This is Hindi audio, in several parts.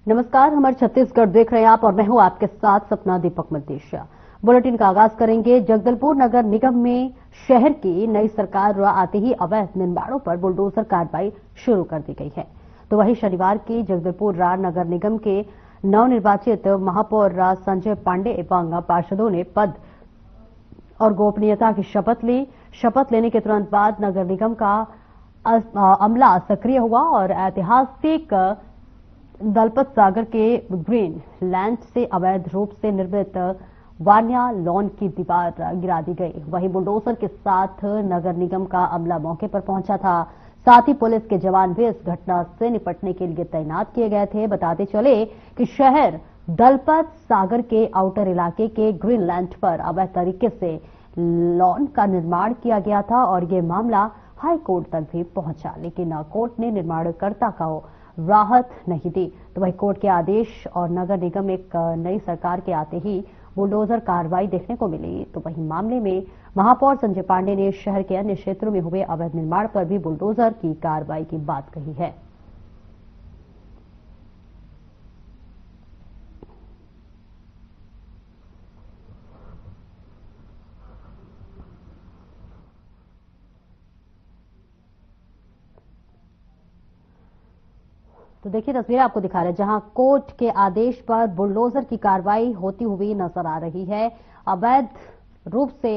नमस्कार, हमारे छत्तीसगढ़ देख रहे हैं आप और मैं हूं आपके साथ सपना दीपक मल्लेशिया। बुलेटिन का आगाज करेंगे। जगदलपुर नगर निगम में शहर की नई सरकार आते ही अवैध निर्माणों पर बुलडोजर कार्रवाई शुरू कर दी गई है। तो वहीं शनिवार की जगदलपुर नगर निगम के नवनिर्वाचित महापौर संजय पांडे एवं पार्षदों ने पद और गोपनीयता की शपथ ली। शपथ लेने के तुरंत बाद नगर निगम का अमला सक्रिय हुआ और ऐतिहासिक दलपत सागर के ग्रीन लैंड से अवैध रूप से निर्मित वान्या लॉन की दीवार गिरा दी गई। वहीं बुलडोजर के साथ नगर निगम का अमला मौके पर पहुंचा था। साथ ही पुलिस के जवान भी इस घटना से निपटने के लिए तैनात किए गए थे। बताते चले कि शहर दलपत सागर के आउटर इलाके के ग्रीन लैंड पर अवैध तरीके से लॉन का निर्माण किया गया था और ये मामला हाई कोर्ट तक भी पहुंचा, लेकिन कोर्ट ने निर्माणकर्ता को राहत नहीं दी। तो वही कोर्ट के आदेश और नगर निगम एक नई सरकार के आते ही बुलडोजर कार्रवाई देखने को मिली। तो वही मामले में महापौर संजय पांडे ने शहर के अन्य क्षेत्रों में हुए अवैध निर्माण पर भी बुलडोजर की कार्रवाई की बात कही है। तो देखिए तस्वीरें आपको दिखा रहे हैं जहां कोर्ट के आदेश पर बुलडोजर की कार्रवाई होती हुई नजर आ रही है। अवैध रूप से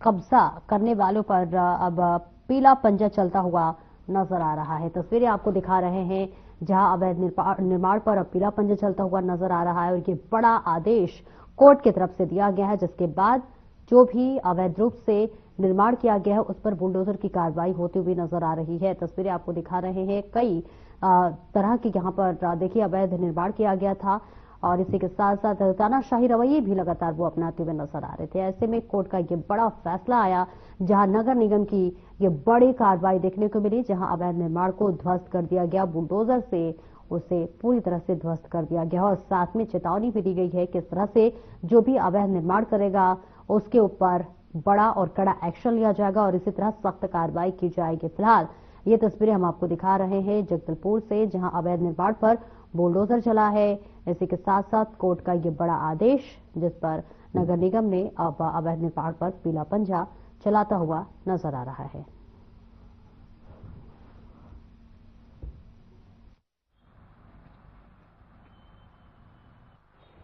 कब्जा करने वालों पर अब पीला पंजा चलता हुआ नजर आ रहा है। तस्वीरें आपको दिखा रहे हैं जहां अवैध निर्माण पर अब पीला पंजा चलता हुआ नजर आ रहा है और ये बड़ा आदेश कोर्ट की तरफ से दिया गया है, जिसके बाद जो भी अवैध रूप से निर्माण किया गया है उस पर बुलडोजर की कार्रवाई होती हुई नजर आ रही है। तस्वीरें आपको दिखा रहे हैं कई तरह के यहाँ पर देखिए अवैध निर्माण किया गया था और इसी के साथ साथ तानाशाही रवैये भी लगातार वो अपनाते हुए नजर आ रहे थे। ऐसे में कोर्ट का ये बड़ा फैसला आया जहां नगर निगम की ये बड़ी कार्रवाई देखने को मिली, जहां अवैध निर्माण को ध्वस्त कर दिया गया, बुलडोजर से उसे पूरी तरह से ध्वस्त कर दिया गया और साथ में चेतावनी भी दी गई है कि इस तरह से जो भी अवैध निर्माण करेगा उसके ऊपर बड़ा और कड़ा एक्शन लिया जाएगा और इसी तरह सख्त कार्रवाई की जाएगी। फिलहाल ये तस्वीरें हम आपको दिखा रहे हैं जगदलपुर से, जहां अवैध निर्माण पर बुलडोजर चला है। इसी के साथ साथ कोर्ट का ये बड़ा आदेश जिस पर नगर निगम ने अब अवैध निर्माण पर पीला पंजा चलाता हुआ नजर आ रहा है।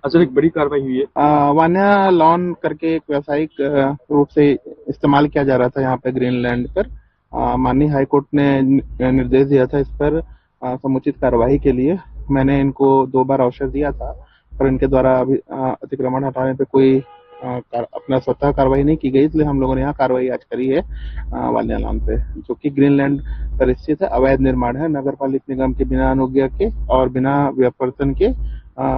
अच्छा, एक बड़ी कार्रवाई हुई है। वान्या लॉन करके एक व्यावसायिक रूप से इस्तेमाल किया जा रहा था यहाँ पे ग्रीनलैंड पर। माननीय हाईकोर्ट ने निर्देश दिया था इस पर समुचित कार्रवाई के लिए। मैंने इनको 2 बार अवसर दिया था पर इनके द्वारा अभी अतिक्रमण हटाने पे कोई अपना स्वतः कार्रवाई नहीं की गई, इसलिए हम लोगों ने यहाँ कार्रवाई आज करी है वान्या लॉन पे, जो कि ग्रीनलैंड पर स्थित है। अवैध निर्माण है, नगर पालिका निगम के बिना अनुज्ञा के और बिना व्यावर्तन के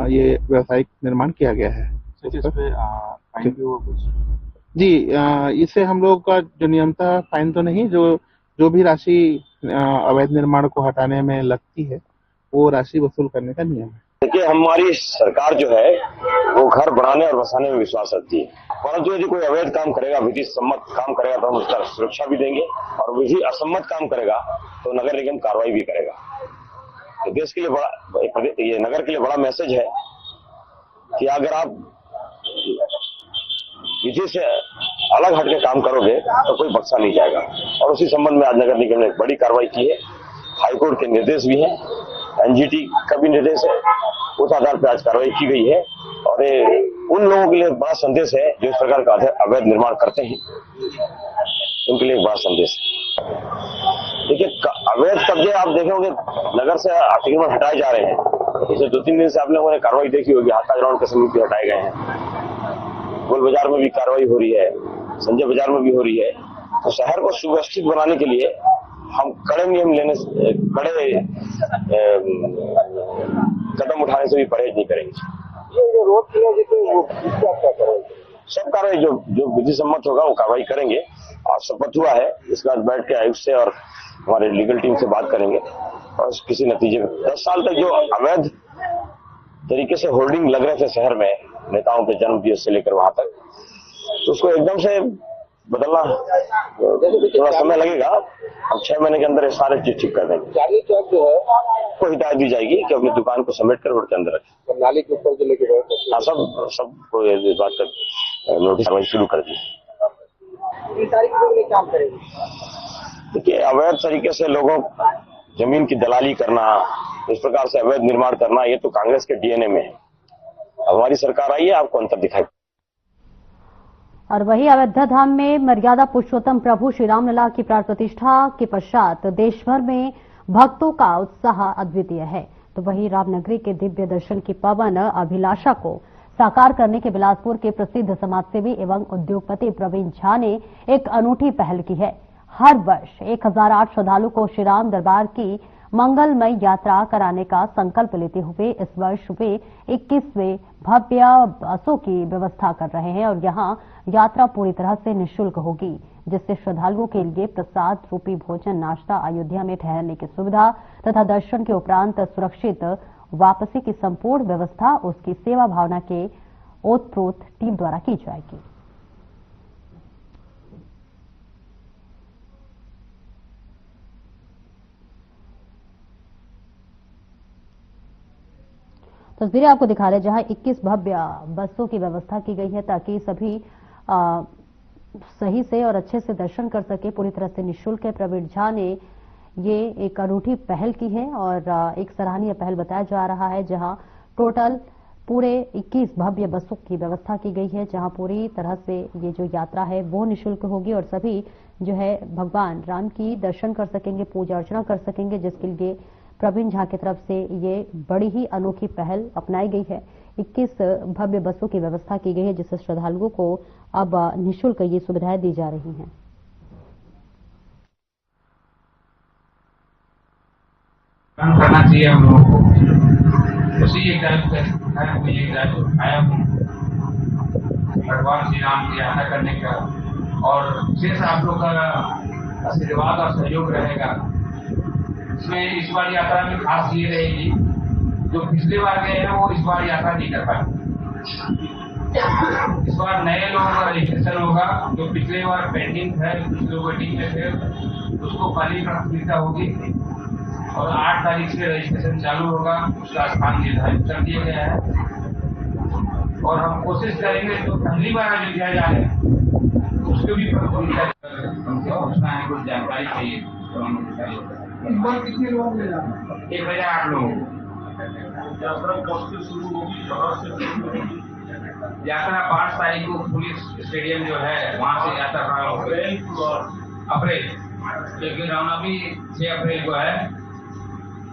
ये व्यावसायिक निर्माण किया गया है। फाइन भी हुआ कुछ? जी, इससे हम लोग का जो नियमतः फाइन तो नहीं, जो भी राशि अवैध निर्माण को हटाने में लगती है वो राशि वसूल करने का नियम है। देखिए, हमारी सरकार जो है वो घर बनाने और बसाने में विश्वास रखती है, परंतु यदि कोई अवैध काम करेगा, विधि सम्मत काम करेगा तो हम उसका सुरक्षा भी देंगे और विधि असम्मत काम करेगा तो नगर निगम कार्रवाई भी करेगा। तो देश के लिए बड़ा, ये नगर के लिए बड़ा मैसेज है कि अगर आप विधि से अलग हटके काम करोगे तो कोई बख्शा नहीं जाएगा। और उसी संबंध में आज नगर निगम ने बड़ी कार्रवाई की है। हाईकोर्ट के निर्देश भी हैं, एनजीटी का भी निर्देश है, उस आधार पर आज कार्रवाई की गई है। और ये उन लोगों के लिए बड़ा संदेश है जो इस प्रकार का अवैध निर्माण करते हैं, उनके लिए एक बड़ा संदेश। देखिए, अवैध कब्जे आप देखेंगे नगर से अतिक्रमण हटाए जा रहे हैं। पिछले 2-3 दिन से आप लोगों ने कार्रवाई देखी होगी, हाथा ग्राउंड के समीप भी हटाए गए हैं, गोल बाजार में भी कार्रवाई हो रही है, संजय बाजार में भी हो रही है। तो शहर को सुव्यवस्थित बनाने के लिए हम कड़े नियम लेने, कड़े कदम उठाने से भी परहेज नहीं करेंगे। ये जो रोड किया जिसे वो क्या करेंगे? सब कार्रवाई जो विधि सम्मत होगा वो कार्रवाई करेंगे। और शपथ हुआ है, इसके बाद बैठ के आयुक्त से और हमारे लीगल टीम से बात करेंगे और किसी नतीजे में 10 साल तक जो अवैध तरीके से होर्डिंग लग रहे थे शहर में नेताओं के जन्मदिवस से लेकर वहां तक, तो उसको एकदम से बदलना थोड़ा समय लगेगा। हम 6 महीने के अंदर ये सारे चीज ठीक कर देंगे। चार्ली चौक जो है को हिदायत दी जाएगी कि अपनी दुकान को समेट कर रोड के अंदर रखें। नाली के ऊपर जो लेके गए हाँ, सब इस बात का नोटिस कार्रवाई शुरू कर दी। इन तारीख को नहीं काम करेगी। देखिए, अवैध तरीके से लोगों जमीन की दलाली करना, इस प्रकार से अवैध निर्माण करना, ये तो कांग्रेस के डीएनए में है। हमारी सरकार आई है, आपको अंतर दिखाई। और वही अयोध्या धाम में मर्यादा पुरुषोत्तम प्रभु श्री रामलला की प्राण प्रतिष्ठा के पश्चात देश भर में भक्तों का उत्साह अद्वितीय है। तो वही रामनगरी के दिव्य दर्शन की पवन अभिलाषा को साकार करने के बिलासपुर के प्रसिद्ध समाजसेवी एवं उद्योगपति प्रवीण झा ने एक अनूठी पहल की है। हर वर्ष 1008 श्रद्धालु को श्रीराम दरबार की मंगलमय यात्रा कराने का संकल्प लेते हुए इस वर्ष वे 21वें भव्य बसों की व्यवस्था कर रहे हैं और यहां यात्रा पूरी तरह से निःशुल्क होगी, जिससे श्रद्धालुओं के लिए प्रसाद रूपी भोजन, नाश्ता, अयोध्या में ठहरने की सुविधा तथा दर्शन के उपरांत सुरक्षित वापसी की संपूर्ण व्यवस्था उसकी सेवा भावना के ओतप्रोत टीम द्वारा की जाएगी। तस्वीरें आपको दिखा रहे हैं जहां 21 भव्य बसों की व्यवस्था की गई है ताकि सभी सही से और अच्छे से दर्शन कर सके। पूरी तरह से निःशुल्क है। प्रवीण झा ने ये एक अनूठी पहल की है और एक सराहनीय पहल बताया जा रहा है, जहां टोटल पूरे 21 भव्य बसों की व्यवस्था की गई है, जहां पूरी तरह से ये जो यात्रा है वो निःशुल्क होगी और सभी जो है भगवान राम की दर्शन कर सकेंगे, पूजा अर्चना कर सकेंगे, जिसके लिए प्रवीण झा की तरफ से ये बड़ी ही अनोखी पहल अपनाई गई है। 21 भव्य बसों की व्यवस्था की गई है, जिससे श्रद्धालुओं को अब निःशुल्क ये सुविधाएं दी जा रही हैं। करना चाहिए हम लोगों को। उसी एक आया हूँ भगवान श्री राम की यात्रा करने का, और विशेष आप लोग का आशीर्वाद और सहयोग रहेगा। इसमें इस बार यात्रा में खास ये रहेगी, जो पिछले बार गए हैं वो इस बार यात्रा नहीं कर पाए। इस बार नए लोगों का रजिस्ट्रेशन होगा, जो पिछले बार पेंडिंग है, कुछ लोग वेटिंग में थे, उसको पहली प्राथमिकता होगी और 8 तारीख से रजिस्ट्रेशन चालू होगा। उसका स्थान निर्धारित कर दिया गया है और हम कोशिश करेंगे जो पहली बार अयोध्या जा रहे हैं उसको भी प्राथमिकता पूछना है, कुछ जानकारी चाहिए तो हम इस बार कितने लोग ले जाना? 1008 लोग। यात्रा कब से शुरू होगी? यात्रा 5 तारीख को पुलिस स्टेडियम जो है वहाँ से यात्रा प्रारंभ होगी। अप्रैल, क्योंकि रामनवमी 6 अप्रैल को है,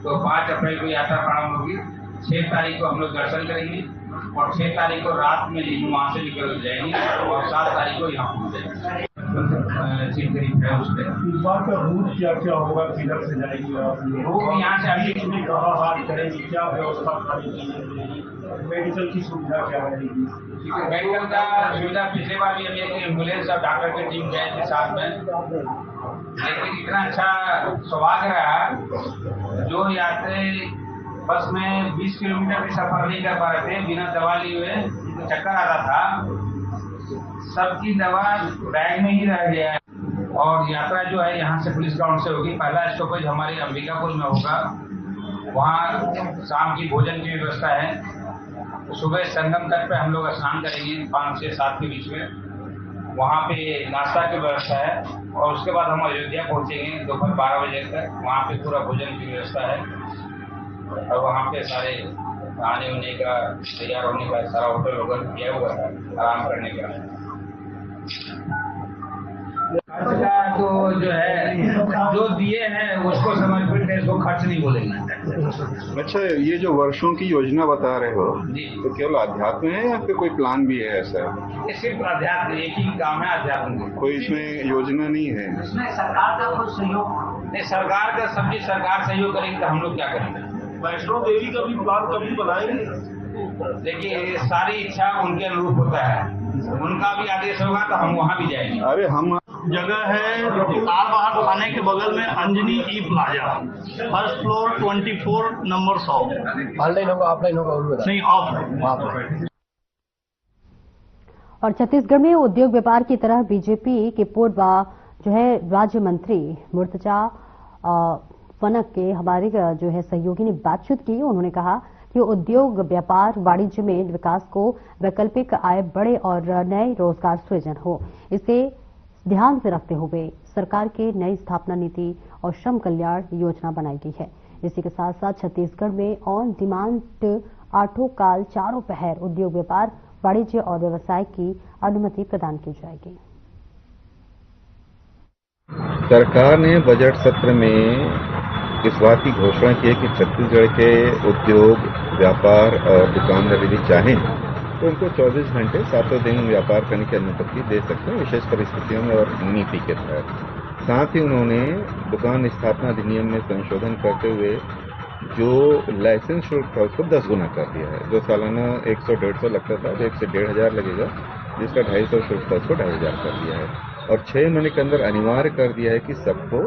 तो 5 अप्रैल को यात्रा प्रारंभ होगी। 6 तारीख को हम लोग दर्शन करेंगे और 6 तारीख को रात में वहाँ से निकल जाएंगे और 7 तारीख को यहाँ पहुँच जाएंगे। इस बार का रूट क्या क्या होगा, किधर से जाएगी रूट? यहाँ से अभी कहाँ हाथ करेंगे, क्या व्यवस्था करेंगी, मेडिकल की सुविधा क्या रहेगी? मेडिकल का सुविधा पिछले बार भी हमें एक एम्बुलेंस और डॉक्टर की टीम गए थे साथ में, लेकिन इतना अच्छा सौभाग्य रहा जो यात्री बस में 20 किलोमीटर भी सफर नहीं कर पा रहे थे बिना दवा लिए हुए, चक्कर आ रहा था, सबकी दवा बैग में ही रह गया है। और यात्रा जो है यहाँ से पुलिस ग्राउंड से होगी। पहला स्टॉपेज हमारे अंबिकापुर में होगा, वहाँ शाम की भोजन की व्यवस्था है। सुबह संगम तट पे हम लोग स्नान करेंगे 5 से 7 के बीच में, वहाँ पे नाश्ता की व्यवस्था है और उसके बाद हम अयोध्या पहुँचेंगे दोपहर 12 बजे तक। वहाँ पे पूरा भोजन की व्यवस्था है और वहाँ पे सारे आने होने का, तैयार होने का सारा होटल वगैरह किया हुआ है आराम करने का। तो जो है जो दिए हैं उसको समर्पित है, इसको खर्च नहीं बोलेंगे। अच्छा, ये जो वर्षों की योजना बता रहे हो जी, तो केवल अध्यात्म है या फिर कोई प्लान भी है ऐसा? ये सिर्फ अध्यात्म, एक ही काम है अध्यात्म। कोई इसमें योजना नहीं है? इसमें सरकार का कुछ सहयोग नहीं, सरकार का सब्जी सरकार सहयोग करेगी तो हम लोग क्या करेंगे? वैष्णो देवी का भी प्लान कभी बनाएंगे? देखिए, सारी इच्छा उनके अनुरूप होता है, उनका भी आदेश होगा तो हम वहाँ भी जाएंगे। अरे हम जगह है लाल बाहर थाने के बगल में Anjani E plaza, first floor 24 number 100। Online होगा ऑफलाइन होगा? नहीं, ऑफलाइन। और छत्तीसगढ़ में उद्योग व्यापार की तरह बीजेपी के पूर्व राज्य मंत्री मुर्तजा फनक के हमारे सहयोगी ने बातचीत की। उन्होंने कहा कि उद्योग व्यापार वाणिज्य में विकास को वैकल्पिक आय बढ़े और नए रोजगार सृजन हो। इसे ध्यान से रखते हुए सरकार के नई स्थापना नीति और श्रम कल्याण योजना बनाई गई है। इसी के साथ साथ छत्तीसगढ़ में ऑन डिमांड आठों काल चारों पहर उद्योग व्यापार वाणिज्य और व्यवसाय की अनुमति प्रदान की जाएगी। सरकार ने बजट सत्र में इस बात की घोषणा की है कि छत्तीसगढ़ के उद्योग व्यापार और दुकानदार यदि चाहें तो उनको 24 घंटे 7 दिन व्यापार करने की अनुमति दे सकते हैं विशेष परिस्थितियों में और नीति के तहत। साथ ही उन्होंने दुकान स्थापना अधिनियम में संशोधन करते हुए जो लाइसेंस शुल्क था उसको 10 गुना कर दिया है। जो सालाना 100-150 लगता था जो 1 से 1,500 लगेगा, जिसका 250 शुल्क था उसको 2,500 कर दिया है और 6 महीने के अंदर अनिवार्य कर दिया है कि सबको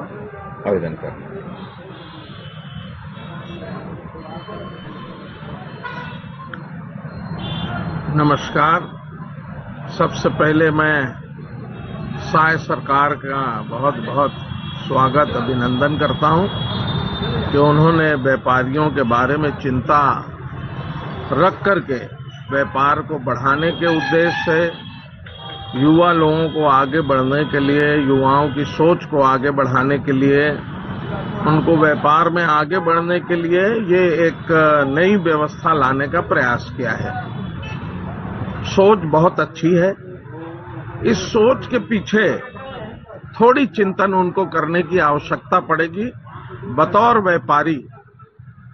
आवेदन करना है। नमस्कार। सबसे पहले मैं साय सरकार का बहुत बहुत स्वागत अभिनंदन करता हूं कि उन्होंने व्यापारियों के बारे में चिंता रख करके व्यापार को बढ़ाने के उद्देश्य से युवा लोगों को आगे बढ़ने के लिए, युवाओं की सोच को आगे बढ़ाने के लिए, उनको व्यापार में आगे बढ़ने के लिए ये एक नई व्यवस्था लाने का प्रयास किया है। सोच बहुत अच्छी है। इस सोच के पीछे थोड़ी चिंतन उनको करने की आवश्यकता पड़ेगी। बतौर व्यापारी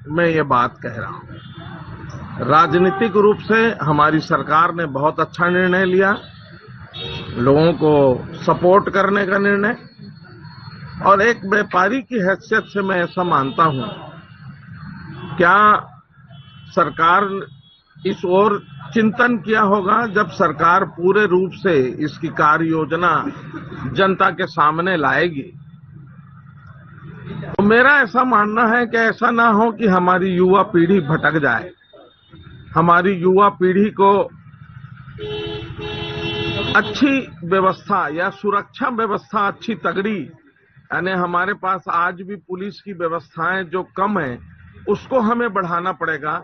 मैं ये बात कह रहा हूं। राजनीतिक रूप से हमारी सरकार ने बहुत अच्छा निर्णय लिया, लोगों को सपोर्ट करने का निर्णय, और एक व्यापारी की हैसियत से मैं ऐसा मानता हूं, क्या सरकार इस ओर चिंतन किया होगा जब सरकार पूरे रूप से इसकी कार्य योजना जनता के सामने लाएगी। तो मेरा ऐसा मानना है कि ऐसा ना हो कि हमारी युवा पीढ़ी भटक जाए। हमारी युवा पीढ़ी को अच्छी व्यवस्था या सुरक्षा व्यवस्था अच्छी तगड़ी, यानी हमारे पास आज भी पुलिस की व्यवस्थाएं जो कम है उसको हमें बढ़ाना पड़ेगा।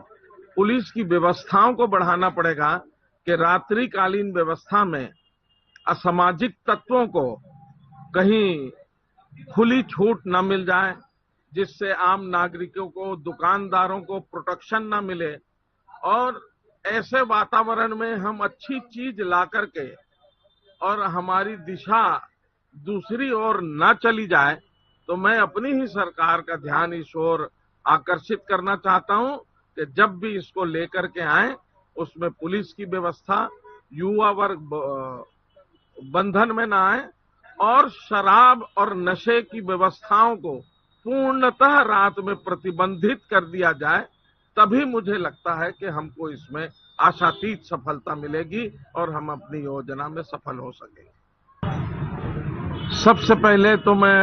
पुलिस की व्यवस्थाओं को बढ़ाना पड़ेगा कि रात्रिकालीन व्यवस्था में असामाजिक तत्वों को कहीं खुली छूट न मिल जाए, जिससे आम नागरिकों को, दुकानदारों को प्रोटेक्शन न मिले, और ऐसे वातावरण में हम अच्छी चीज ला करके और हमारी दिशा दूसरी ओर न चली जाए। तो मैं अपनी ही सरकार का ध्यान इस ओर आकर्षित करना चाहता हूं कि जब भी इसको लेकर के आए उसमें पुलिस की व्यवस्था, युवा वर्ग बंधन में न आए और शराब और नशे की व्यवस्थाओं को पूर्णतः रात में प्रतिबंधित कर दिया जाए। तभी मुझे लगता है कि हमको इसमें आशातीत सफलता मिलेगी और हम अपनी योजना में सफल हो सकेंगे। सबसे पहले तो मैं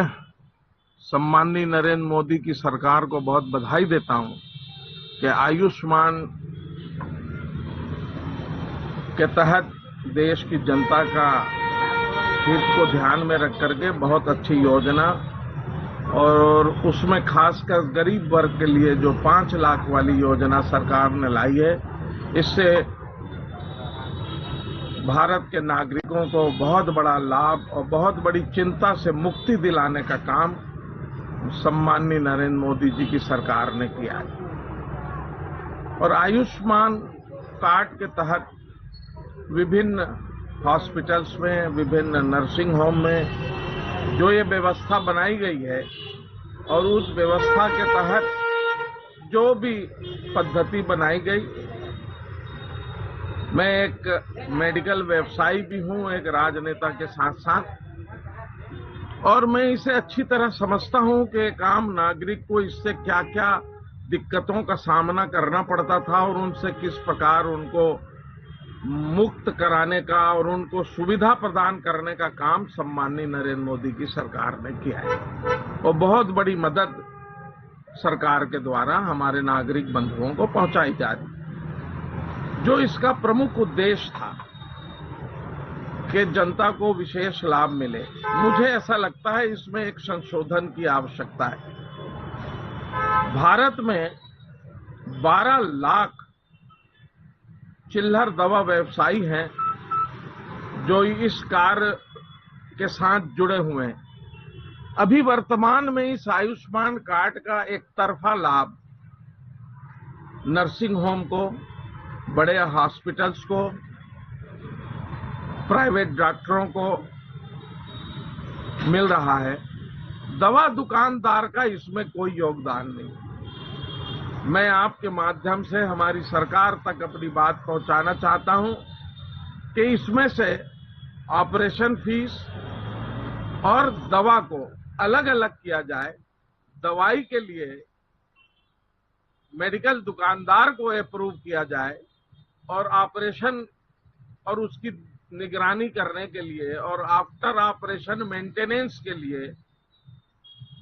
सम्माननीय नरेंद्र मोदी की सरकार को बहुत बधाई देता हूं कि आयुष्मान के तहत देश की जनता का हित को ध्यान में रख करके बहुत अच्छी योजना, और उसमें खासकर गरीब वर्ग के लिए जो 5 लाख वाली योजना सरकार ने लाई है, इससे भारत के नागरिकों को बहुत बड़ा लाभ और बहुत बड़ी चिंता से मुक्ति दिलाने का काम सम्माननीय नरेंद्र मोदी जी की सरकार ने किया है। और आयुष्मान कार्ड के तहत विभिन्न हॉस्पिटल्स में, विभिन्न नर्सिंग होम में जो ये व्यवस्था बनाई गई है, और उस व्यवस्था के तहत जो भी पद्धति बनाई गई, मैं एक मेडिकल व्यवसायी भी हूं, एक राजनेता के साथ साथ, और मैं इसे अच्छी तरह समझता हूं कि एक आम नागरिक को इससे क्या क्या दिक्कतों का सामना करना पड़ता था और उनसे किस प्रकार उनको मुक्त कराने का और उनको सुविधा प्रदान करने का काम सम्माननीय नरेंद्र मोदी की सरकार ने किया है। और बहुत बड़ी मदद सरकार के द्वारा हमारे नागरिक बंधुओं को पहुंचाई जा रही। जो इसका प्रमुख उद्देश्य था कि जनता को विशेष लाभ मिले। मुझे ऐसा लगता है इसमें एक संशोधन की आवश्यकता है। भारत में 12 लाख चिल्लर दवा व्यवसायी हैं जो इस कार्य के साथ जुड़े हुए हैं। अभी वर्तमान में इस आयुष्मान कार्ड का एक तरफा लाभ नर्सिंग होम को, बड़े हॉस्पिटल्स को, प्राइवेट डॉक्टरों को मिल रहा है। दवा दुकानदार का इसमें कोई योगदान नहीं। मैं आपके माध्यम से हमारी सरकार तक अपनी बात पहुंचाना चाहता हूं कि इसमें से ऑपरेशन फीस और दवा को अलग अलग किया जाए। दवाई के लिए मेडिकल दुकानदार को अप्रूव किया जाए और ऑपरेशन और उसकी निगरानी करने के लिए और आफ्टर ऑपरेशन मेंटेनेंस के लिए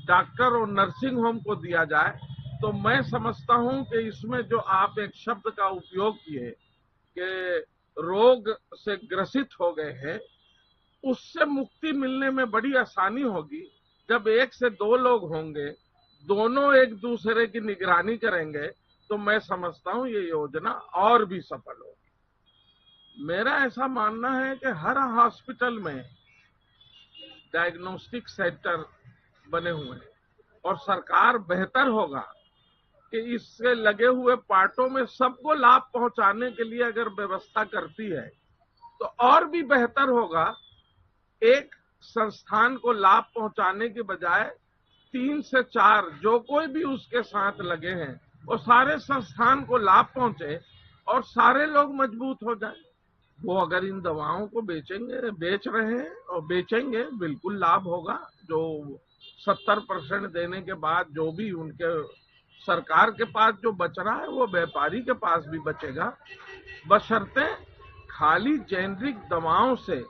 डॉक्टर और नर्सिंग होम को दिया जाए। तो मैं समझता हूं कि इसमें जो आप एक शब्द का उपयोग किए कि रोग से ग्रसित हो गए हैं, उससे मुक्ति मिलने में बड़ी आसानी होगी। जब 1 से 2 लोग होंगे, दोनों एक दूसरे की निगरानी करेंगे, तो मैं समझता हूं ये योजना और भी सफल होगी। मेरा ऐसा मानना है कि हर हॉस्पिटल में डायग्नोस्टिक सेंटर बने हुए हैं और सरकार बेहतर होगा कि इससे लगे हुए पार्टों में सबको लाभ पहुंचाने के लिए अगर व्यवस्था करती है तो और भी बेहतर होगा। एक संस्थान को लाभ पहुंचाने के बजाय 3 से 4 जो कोई भी उसके साथ लगे हैं वो सारे संस्थान को लाभ पहुंचे और सारे लोग मजबूत हो जाएं। वो अगर इन दवाओं को बेच रहे हैं और बेचेंगे, बिल्कुल लाभ होगा। जो 70% देने के बाद जो भी उनके सरकार के पास जो बच रहा है वो व्यापारी के पास भी बचेगा, बशर्ते खाली जेनरिक दवाओं से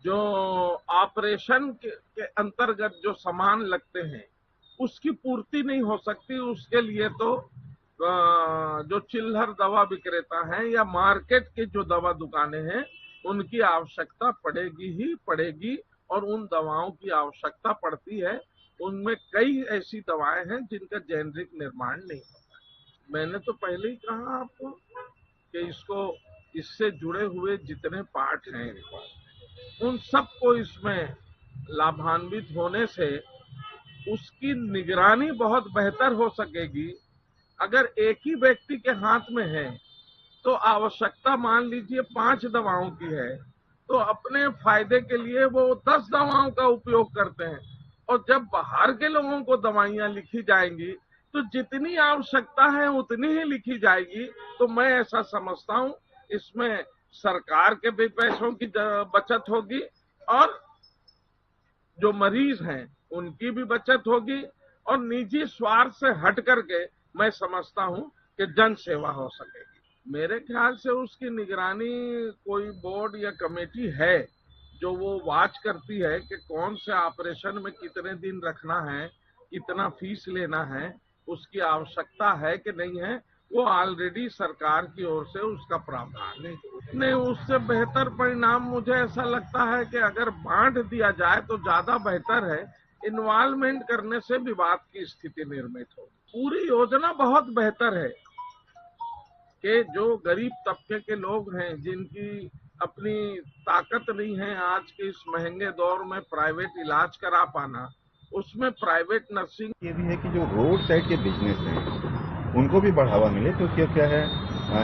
जो ऑपरेशन के अंतर्गत जो सामान लगते हैं उसकी पूर्ति नहीं हो सकती। उसके लिए तो जो चिल्लर दवा विक्रेता हैं या मार्केट के जो दवा दुकानें हैं उनकी आवश्यकता पड़ेगी ही पड़ेगी, और उन दवाओं की आवश्यकता पड़ती है। उनमें कई ऐसी दवाएं हैं जिनका जेनरिक निर्माण नहीं होता। मैंने तो पहले ही कहा आपको कि इससे जुड़े हुए जितने पार्ट हैं उन सबको इसमें लाभान्वित होने से उसकी निगरानी बहुत बेहतर हो सकेगी। अगर एक ही व्यक्ति के हाथ में है तो आवश्यकता मान लीजिए 5 दवाओं की है, तो अपने फायदे के लिए वो 10 दवाओं का उपयोग करते हैं, और जब बाहर के लोगों को दवाइयां लिखी जाएंगी तो जितनी आवश्यकता है उतनी ही लिखी जाएगी। तो मैं ऐसा समझता हूं इसमें सरकार के भी पैसों की बचत होगी और जो मरीज हैं उनकी भी बचत होगी, और निजी स्वार्थ से हट करके मैं समझता हूं कि जन सेवा हो सकेगी। मेरे ख्याल से उसकी निगरानी कोई बोर्ड या कमेटी है जो वो वॉच करती है कि कौन से ऑपरेशन में कितने दिन रखना है, कितना फीस लेना है, उसकी आवश्यकता है कि नहीं है। वो ऑलरेडी सरकार की ओर से उसका प्रावधान है। नहीं, उससे बेहतर परिणाम मुझे ऐसा लगता है कि अगर बांट दिया जाए तो ज्यादा बेहतर है। इन्वॉल्वमेंट करने से विवाद की स्थिति निर्मित हो। पूरी योजना बहुत बेहतर है कि जो गरीब तबके के लोग हैं जिनकी अपनी ताकत नहीं है आज के इस महंगे दौर में प्राइवेट इलाज करा पाना, उसमें प्राइवेट नर्सिंग। ये भी है कि जो रोड साइड के बिजनेस हैं उनको भी बढ़ावा मिले। तो क्या है,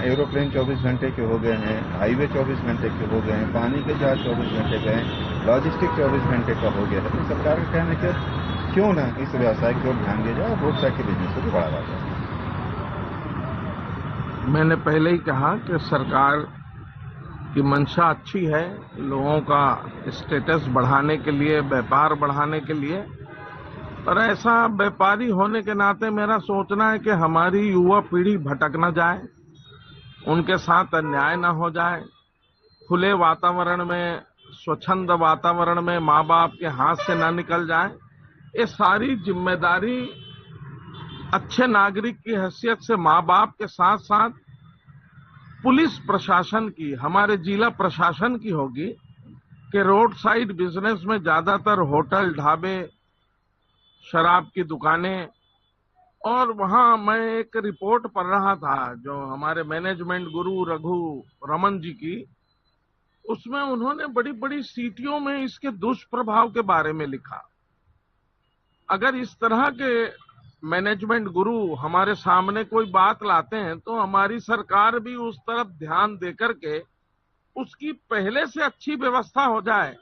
एरोप्लेन 24 घंटे के हो गए हैं, हाईवे 24 घंटे के हो गए हैं, पानी के जहाज 24 घंटे के हैं, लॉजिस्टिक 24 घंटे का हो गया है। तो सरकार का कहना है कि क्यों ना इस व्यवसाय की ओर ध्यान दिया जाए और रोड साइड के बिजनेस को भी बढ़ावा जाए। मैंने पहले ही कहा कि सरकार की मंशा अच्छी है, लोगों का स्टेटस बढ़ाने के लिए, व्यापार बढ़ाने के लिए। और ऐसा व्यापारी होने के नाते मेरा सोचना है कि हमारी युवा पीढ़ी भटक न जाए, उनके साथ अन्याय न हो जाए, खुले वातावरण में, स्वच्छंद वातावरण में माँ बाप के हाथ से न निकल जाए। ये सारी जिम्मेदारी अच्छे नागरिक की हैसियत से माँ बाप के साथ साथ पुलिस प्रशासन की, हमारे जिला प्रशासन की होगी कि रोड साइड बिजनेस में ज्यादातर होटल, ढाबे, शराब की दुकानें, और वहां मैं एक रिपोर्ट पढ़ रहा था जो हमारे मैनेजमेंट गुरु रघु रमन जी की, उसमें उन्होंने बड़ी बड़ी सिटियों में इसके दुष्प्रभाव के बारे में लिखा। अगर इस तरह के मैनेजमेंट गुरु हमारे सामने कोई बात लाते हैं तो हमारी सरकार भी उस तरफ ध्यान देकर के उसकी पहले से अच्छी व्यवस्था हो जाए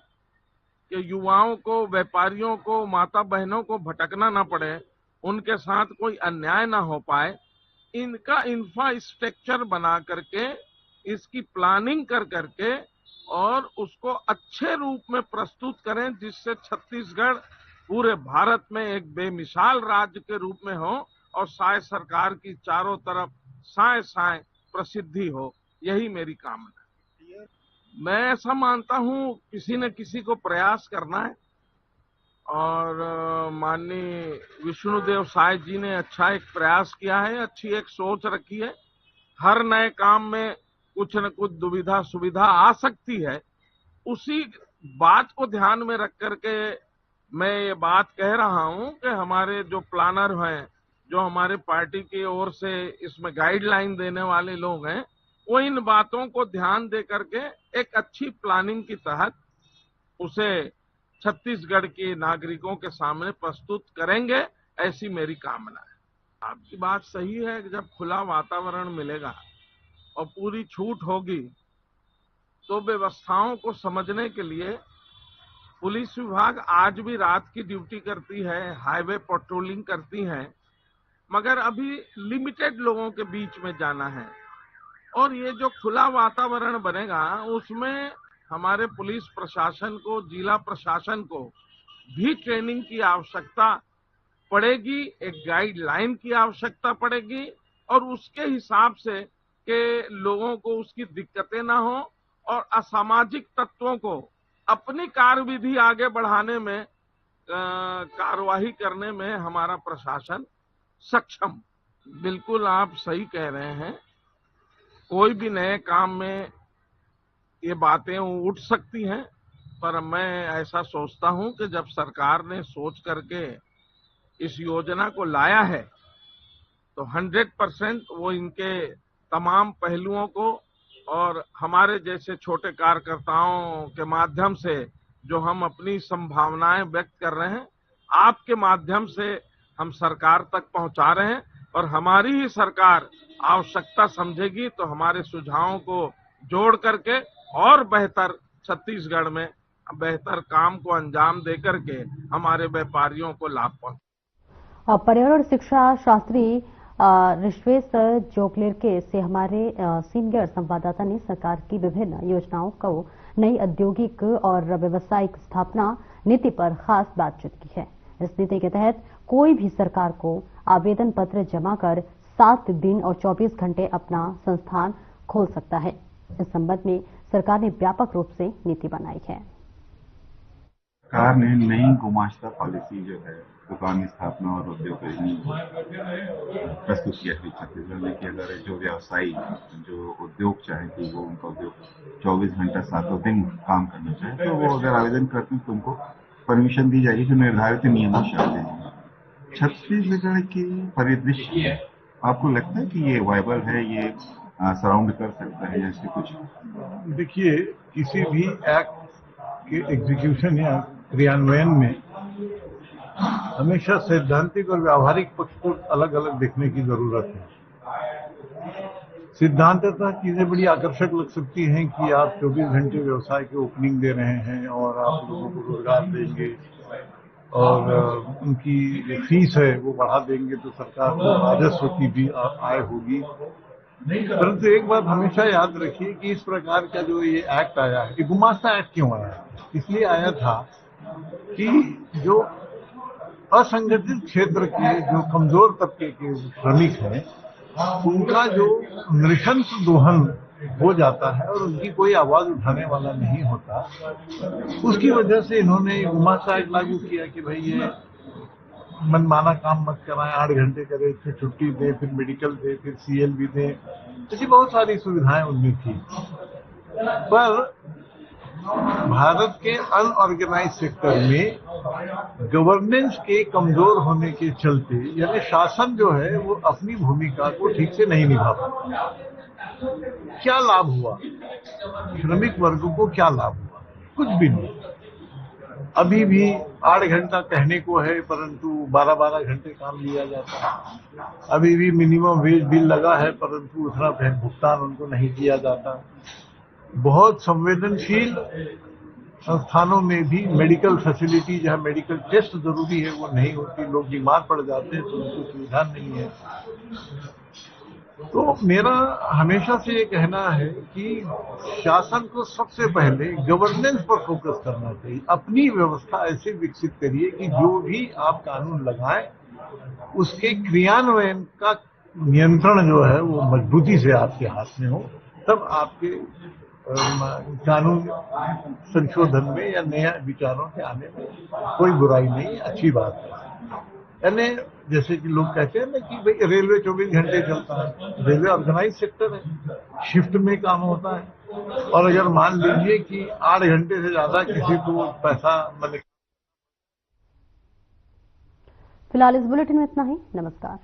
कि युवाओं को, व्यापारियों को, माता बहनों को भटकना ना पड़े, उनके साथ कोई अन्याय ना हो पाए। इनका इंफ्रास्ट्रक्चर बना करके, इसकी प्लानिंग कर करके और उसको अच्छे रूप में प्रस्तुत करें, जिससे छत्तीसगढ़ पूरे भारत में एक बेमिसाल राज्य के रूप में हो और साय सरकार की चारों तरफ साय साय प्रसिद्धि हो। यही मेरी कामना है। मैं ऐसा मानता हूं किसी न किसी को प्रयास करना है, और माननीय विष्णुदेव साय जी ने अच्छा एक प्रयास किया है, अच्छी एक सोच रखी है। हर नए काम में कुछ न कुछ दुविधा सुविधा आ सकती है, उसी बात को ध्यान में रख करके मैं ये बात कह रहा हूं कि हमारे जो प्लानर हैं, जो हमारे पार्टी की ओर से इसमें गाइडलाइन देने वाले लोग हैं, वो इन बातों को ध्यान दे करके एक अच्छी प्लानिंग के तहत उसे छत्तीसगढ़ के नागरिकों के सामने प्रस्तुत करेंगे, ऐसी मेरी कामना है। आपकी बात सही है कि जब खुला वातावरण मिलेगा और पूरी छूट होगी तो व्यवस्थाओं को समझने के लिए पुलिस विभाग आज भी रात की ड्यूटी करती है, हाईवे पेट्रोलिंग करती है, मगर अभी लिमिटेड लोगों के बीच में जाना है। और ये जो खुला वातावरण बनेगा उसमें हमारे पुलिस प्रशासन को, जिला प्रशासन को भी ट्रेनिंग की आवश्यकता पड़ेगी, एक गाइडलाइन की आवश्यकता पड़ेगी, और उसके हिसाब से कि लोगों को उसकी दिक्कतें ना हो और असामाजिक तत्वों को अपनी कार्यविधि आगे बढ़ाने में, कार्यवाही करने में हमारा प्रशासन सक्षम। बिल्कुल आप सही कह रहे हैं, कोई भी नए काम में ये बातें उठ सकती हैं, पर मैं ऐसा सोचता हूं कि जब सरकार ने सोच करके इस योजना को लाया है तो 100% वो इनके तमाम पहलुओं को और हमारे जैसे छोटे कार्यकर्ताओं के माध्यम से जो हम अपनी संभावनाएं व्यक्त कर रहे हैं, आपके माध्यम से हम सरकार तक पहुंचा रहे हैं, और हमारी ही सरकार आवश्यकता समझेगी तो हमारे सुझावों को जोड़ करके और बेहतर छत्तीसगढ़ में बेहतर काम को अंजाम दे करके हमारे व्यापारियों को लाभ पहुंचे। पर्यावरण शिक्षा शास्त्री ऋषवेश जोगलेरके से हमारे सीनियर संवाददाता ने सरकार की विभिन्न योजनाओं को नई औद्योगिक और व्यावसायिक स्थापना नीति पर खास बातचीत की है। इस नीति के तहत कोई भी सरकार को आवेदन पत्र जमा कर 7 दिन और 24 घंटे अपना संस्थान खोल सकता है। इस संबंध में सरकार ने व्यापक रूप से नीति बनाई है। सरकार ने नई गुमाश्ता पॉलिसी जो है दुकान स्थापना और उद्योग प्रस्तुत किया है छत्तीसगढ़ में कि अगर जो व्यवसायी जो उद्योग चाहे कि वो उनका उद्योग 24 घंटा 7 दिन काम करना चाहे तो वो अगर आवेदन करते हैं तो उनको परमिशन दी जाएगी जो निर्धारित नियमों से आते हैं। छत्तीसगढ़ की परिदृश्य आपको लगता है कि ये वायबल है, ये सराउंड कर सकता है या इसके कुछ? देखिए, किसी भी एक्ट के एग्जीक्यूशन या क्रियान्वयन में हमेशा सैद्धांतिक और व्यावहारिक पक्ष को अलग अलग देखने की जरूरत है। सिद्धांततः चीजें बड़ी आकर्षक लग सकती हैं कि आप 24 घंटे व्यवसाय की ओपनिंग दे रहे हैं और आप लोगों को रोजगार देंगे और उनकी फीस है वो बढ़ा देंगे तो सरकार को राजस्व की भी आय होगी। परंतु एक बात हमेशा याद रखिए कि इस प्रकार का जो ये एक्ट आया है, ये गुमास्ता एक्ट क्यों आया है? इसलिए आया था कि जो असंगठित क्षेत्र के जो कमजोर तबके के श्रमिक हैं उनका जो नृशंस दोहन हो जाता है और उनकी कोई आवाज उठाने वाला नहीं होता, उसकी वजह से इन्होंने गुमास्ता एक्ट लागू किया कि भाई ये मनमाना काम मत कराएं, 8 घंटे करें, फिर छुट्टी दें, फिर मेडिकल दें, फिर सीएल भी दें, ऐसी बहुत सारी सुविधाएं उनमें थी। पर भारत के अनऑर्गेनाइज सेक्टर में गवर्नेंस के कमजोर होने के चलते, यानी शासन जो है वो अपनी भूमिका को ठीक से नहीं निभा पाता। क्या लाभ हुआ श्रमिक वर्ग को? क्या लाभ हुआ? कुछ भी नहीं। अभी भी 8 घंटा कहने को है, परंतु 12-12 घंटे काम लिया जाता है। अभी भी मिनिमम वेज बिल लगा है, परंतु उतना भुगतान उनको नहीं किया जाता। बहुत संवेदनशील संस्थानों में भी मेडिकल फैसिलिटी, जहां मेडिकल टेस्ट जरूरी है, वो नहीं होती। लोग बीमार पड़ जाते हैं तो उनको सुविधा नहीं है। तो मेरा हमेशा से ये कहना है कि शासन को सबसे पहले गवर्नेंस पर फोकस करना चाहिए। अपनी व्यवस्था ऐसे विकसित करिए कि जो भी आप कानून लगाएं उसके क्रियान्वयन का नियंत्रण जो है वो मजबूती से आपके हाथ में हो, तब आपके कानून संशोधन में या नया विचारों के आने में कोई बुराई नहीं, अच्छी बात है। यानी जैसे कि लोग कहते हैं ना कि भाई रेलवे 24 घंटे चलता है, रेलवे ऑर्गेनाइज सेक्टर है, शिफ्ट में काम होता है। और अगर मान लीजिए कि 8 घंटे से ज्यादा किसी को पैसा मिले। फिलहाल इस बुलेटिन में इतना ही। नमस्कार।